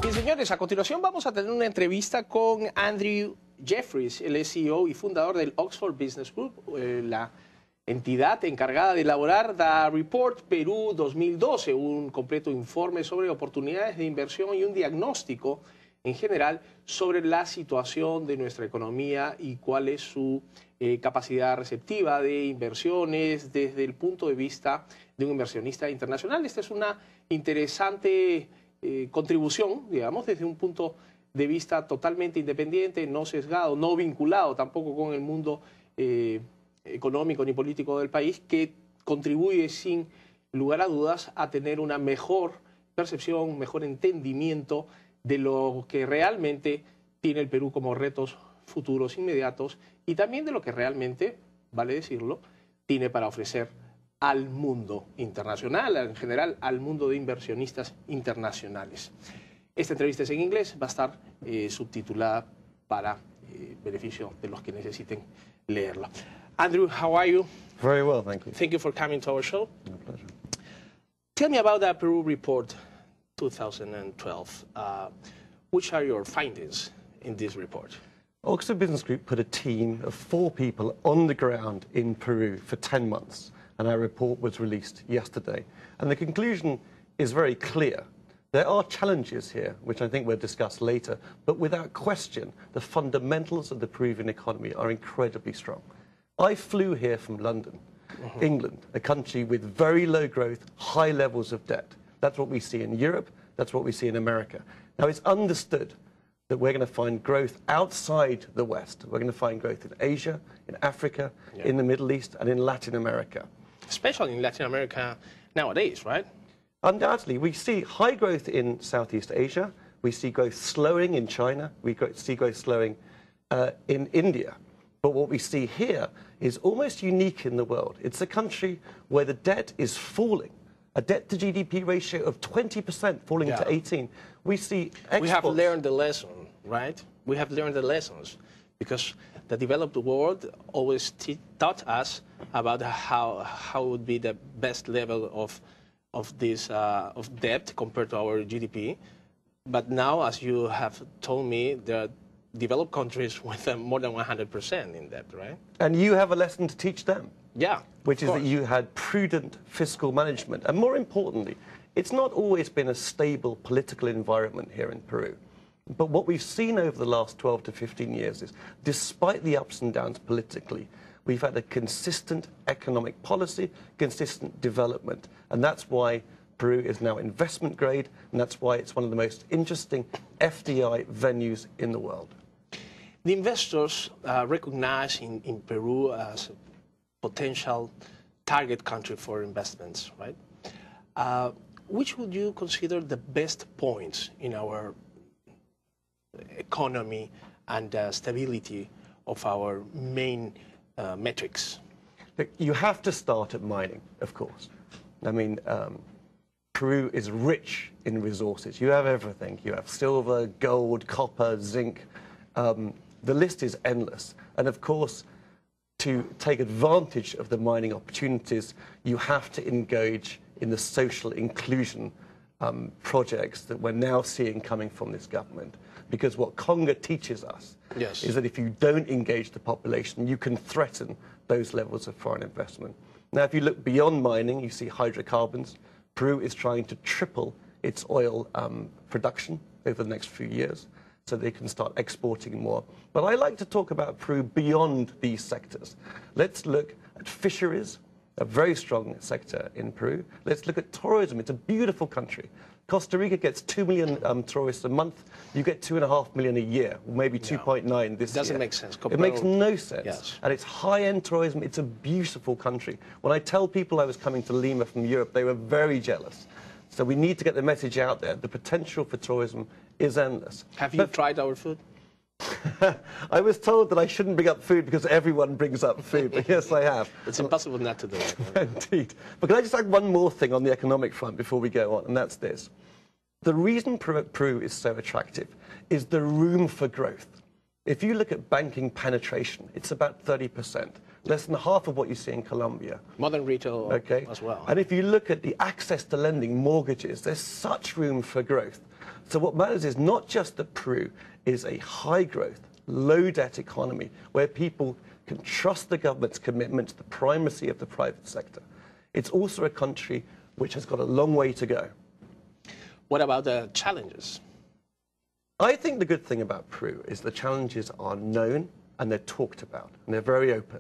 Bien, señores, a continuación vamos a tener una entrevista con Andrew Jeffries. Él es CEO y fundador del Oxford Business Group, la entidad encargada de elaborar The Report Perú 2012, un completo informe sobre oportunidades de inversión y un diagnóstico en general sobre la situación de nuestra economía y cuál es su capacidad receptiva de inversiones desde el punto de vista de un inversionista internacional. Esta es una interesante contribución, digamos, desde un punto de vista totalmente independiente, no sesgado, no vinculado tampoco con el mundo económico ni político del país, que contribuye sin lugar a dudas a tener una mejor percepción, mejor entendimiento de lo que realmente tiene el Perú como retos futuros inmediatos y también de lo que realmente, vale decirlo, tiene para ofrecer al mundo internacional, en general al mundo de inversionistas internacionales. Esta entrevista es en inglés, va a estar subtitulada para beneficio de los que necesiten leerla. Andrew, how are you? Very well, thank you. Thank you for coming to our show. My pleasure. Tell me about the Peru Report 2012. Which are your findings in this report? Oxford Business Group put a team of 4 people on the ground in Peru for 10 months, and our report was released yesterday. And the conclusion is very clear. There are challenges here, which I think we'll discuss later, but without question, the fundamentals of the Peruvian economy are incredibly strong. I flew here from London, England, a country with very low growth, high levels of debt. That's what we see in Europe, that's what we see in America. Now, it's understood that we're going to find growth outside the West. We're going to find growth in Asia, in Africa, in the Middle East, and in Latin America. Especially in Latin America nowadays, right? Undoubtedly, we see high growth in Southeast Asia. We see growth slowing in China. We see growth slowing in India. But what we see here is almost unique in the world. It's a country where the debt is falling. A debt-to-GDP ratio of 20% falling into 18%. We see exports. We have learned the lesson, right? We have learned the lessons because the developed world always taught us about how would be the best level of debt compared to our GDP. But now, as you have told me, there are developed countries with more than 100% in debt, right? And you have a lesson to teach them. Yeah, which is that you had prudent fiscal management. And more importantly, it's not always been a stable political environment here in Peru. But what we've seen over the last 12 to 15 years is, despite the ups and downs politically, we've had a consistent economic policy, consistent development. And that's why Peru is now investment grade, and that's why it's one of the most interesting FDI venues in the world. The investors recognize in Peru as a potential target country for investments, right? Which would you consider the best points in our economy and stability of our main metrics? Look, you have to start at mining, of course. I mean, Peru is rich in resources. You have everything. You have silver, gold, copper, zinc. The list is endless. And of course, to take advantage of the mining opportunities, you have to engage in the social inclusion projects that we're now seeing coming from this government. Because what Conga teaches us is that if you don't engage the population, you can threaten those levels of foreign investment. Now, if you look beyond mining, you see hydrocarbons. Peru is trying to triple its oil production over the next few years, so they can start exporting more. But I like to talk about Peru beyond these sectors. Let's look at fisheries, a very strong sector in Peru. Let's look at tourism. It's a beautiful country. Costa Rica gets 2 million tourists a month. You get 2.5 million a year, maybe 2.9 this year. Doesn't make sense. It makes no sense. And it's high-end tourism. It's a beautiful country. When I tell people I was coming to Lima from Europe, they were very jealous. So we need to get the message out there. The potential for tourism is endless. Have you tried our food? I was told that I shouldn't bring up food because everyone brings up food, but yes, I have. It's impossible not to do it. Indeed. But can I just add one more thing on the economic front before we go on, and that's this. The reason Peru is so attractive is the room for growth. If you look at banking penetration, it's about 30%. less than half of what you see in Colombia. Modern retail Okay. as well. And if you look at the access to lending, mortgages, there's such room for growth. So what matters is not just that Peru is a high growth, low debt economy where people can trust the government's commitment to the primacy of the private sector. It's also a country which has got a long way to go. What about the challenges? I think the good thing about Peru is the challenges are known and they're talked about and they're very open.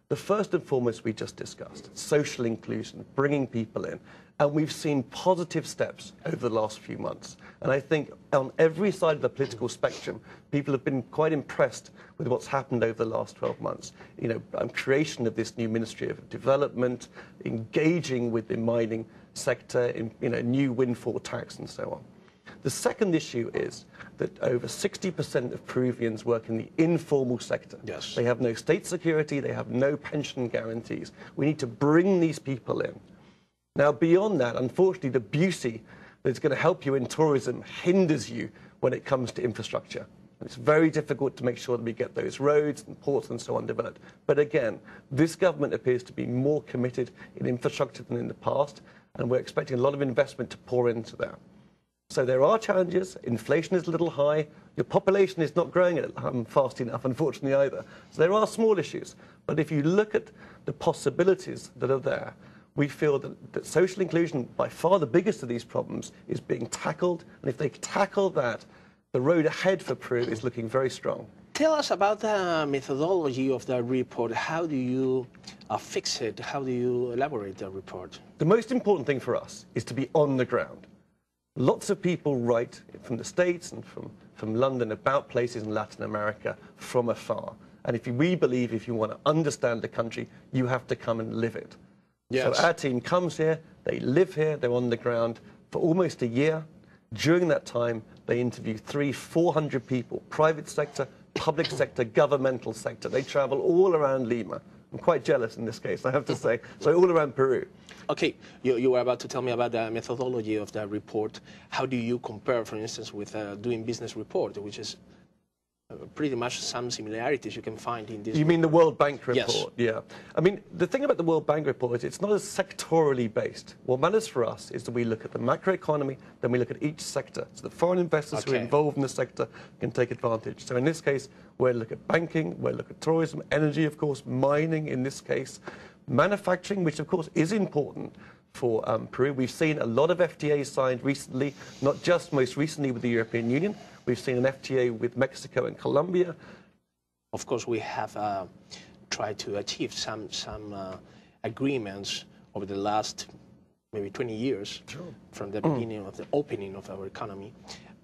The first and foremost we just discussed, social inclusion, bringing people in. And we've seen positive steps over the last few months. And I think on every side of the political spectrum, people have been quite impressed with what's happened over the last 12 months. You know, creation of this new Ministry of Development, engaging with the mining sector, in, you know, new windfall tax and so on. The second issue is that over 60% of Peruvians work in the informal sector. Yes. They have no state security, they have no pension guarantees. We need to bring these people in. Now, beyond that, unfortunately, the beauty that's going to help you in tourism hinders you when it comes to infrastructure. It's very difficult to make sure that we get those roads and ports and so on developed. But again, this government appears to be more committed in infrastructure than in the past, and we're expecting a lot of investment to pour into that. So there are challenges. Inflation is a little high. Your population is not growing fast enough, unfortunately, either. So there are small issues. But if you look at the possibilities that are there, we feel that social inclusion, by far the biggest of these problems, is being tackled. And if they tackle that, the road ahead for Peru is looking very strong. Tell us about the methodology of the report. How do you fix it? How do you elaborate the report? The most important thing for us is to be on the ground. Lots of people write from the States and from London about places in Latin America from afar. And we believe if you want to understand the country, you have to come and live it. Yes. So our team comes here, they live here, they're on the ground for almost a year. During that time, they interview 400 people, private sector, public sector, governmental sector. They travel all around Lima. I'm quite jealous in this case, I have to say. So all around Peru. Okay, you were about to tell me about the methodology of the report. How do you compare, for instance, with doing business report, which is pretty much some similarities you can find in this. You mean the World Bank report? Yes. Yeah. I mean, the thing about the World Bank report is it's not as sectorally based. What matters for us is that we look at the macroeconomy, then we look at each sector. So the foreign investors who are involved in the sector can take advantage. So in this case, we'll look at banking, we'll look at tourism, energy, of course, mining in this case, manufacturing, which of course is important for Peru. We've seen a lot of FTAs signed recently, not just most recently with the European Union. We've seen an FTA with Mexico and Colombia. Of course, we have tried to achieve some agreements over the last maybe 20 years from the beginning of the opening of our economy.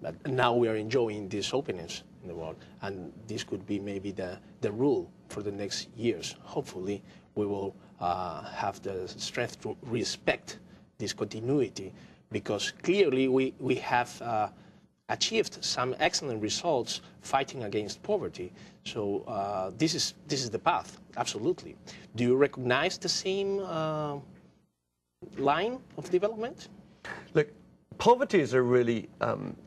But now we are enjoying these openings in the world, and this could be maybe the rule for the next years. Hopefully, we will have the strength to respect this continuity, because clearly we have achieved some excellent results fighting against poverty. So this is the path, absolutely. Do you recognize the same line of development? Look, poverty is a really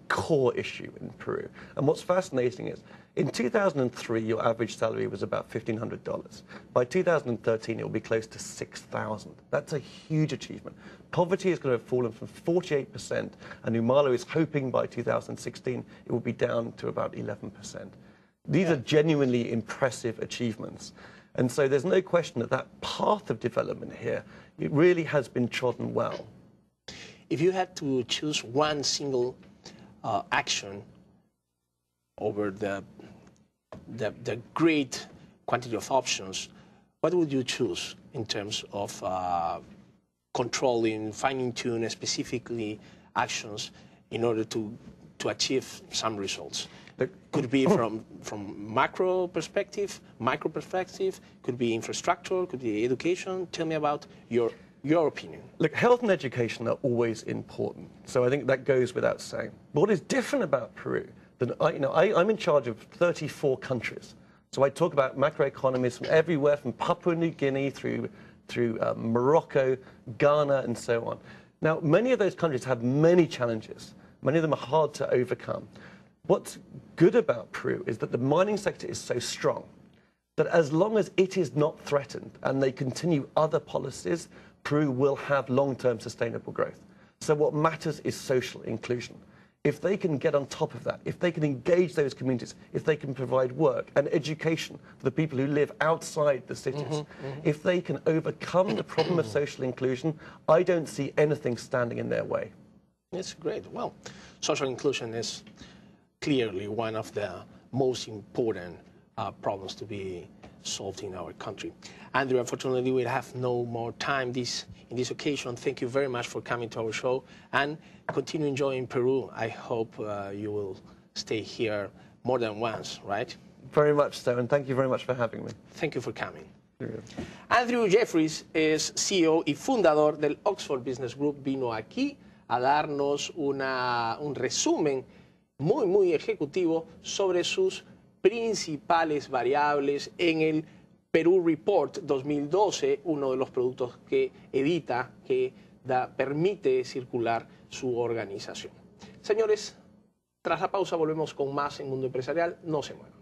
core issue in Peru. And what's fascinating is, in 2003, your average salary was about $1,500. By 2013, it will be close to $6,000. That's a huge achievement. Poverty is going to have fallen from 48%, and Umalo is hoping by 2016 it will be down to about 11%. These are genuinely impressive achievements. And so there's no question that that path of development here, it really has been trodden well. If you had to choose one single action over the great quantity of options, what would you choose in terms of controlling, fine-tuning specifically actions in order to achieve some results? Could be from macro perspective, micro perspective, could be infrastructure, could be education. Tell me about your opinion. Look, health and education are always important, so I think that goes without saying. But what is different about Peru, that I'm in charge of 34 countries, so I talk about macroeconomies from everywhere, from Papua New Guinea through Morocco, Ghana, and so on. Now, many of those countries have many challenges. Many of them are hard to overcome. What's good about Peru is that the mining sector is so strong. that as long as it is not threatened and they continue other policies, Peru will have long-term sustainable growth. So what matters is social inclusion. If they can get on top of that, if they can engage those communities, if they can provide work and education for the people who live outside the cities, if they can overcome the problem of social inclusion, I don't see anything standing in their way. That's great. Well, social inclusion is clearly one of the most important problems to be solved in our country. Andrew, unfortunately, we have no more time in this occasion. Thank you very much for coming to our show and continue enjoying Peru. I hope you will stay here more than once, right? Very much so, and thank you very much for having me. Thank you for coming. Andrew Jeffries es CEO y fundador del Oxford Business Group. Vino aquí a darnos un resumen muy ejecutivo sobre sus principales variables en el Peru Report 2012, uno de los productos que edita, que permite circular su organización. Señores, tras la pausa volvemos con más en Mundo Empresarial. No se muevan.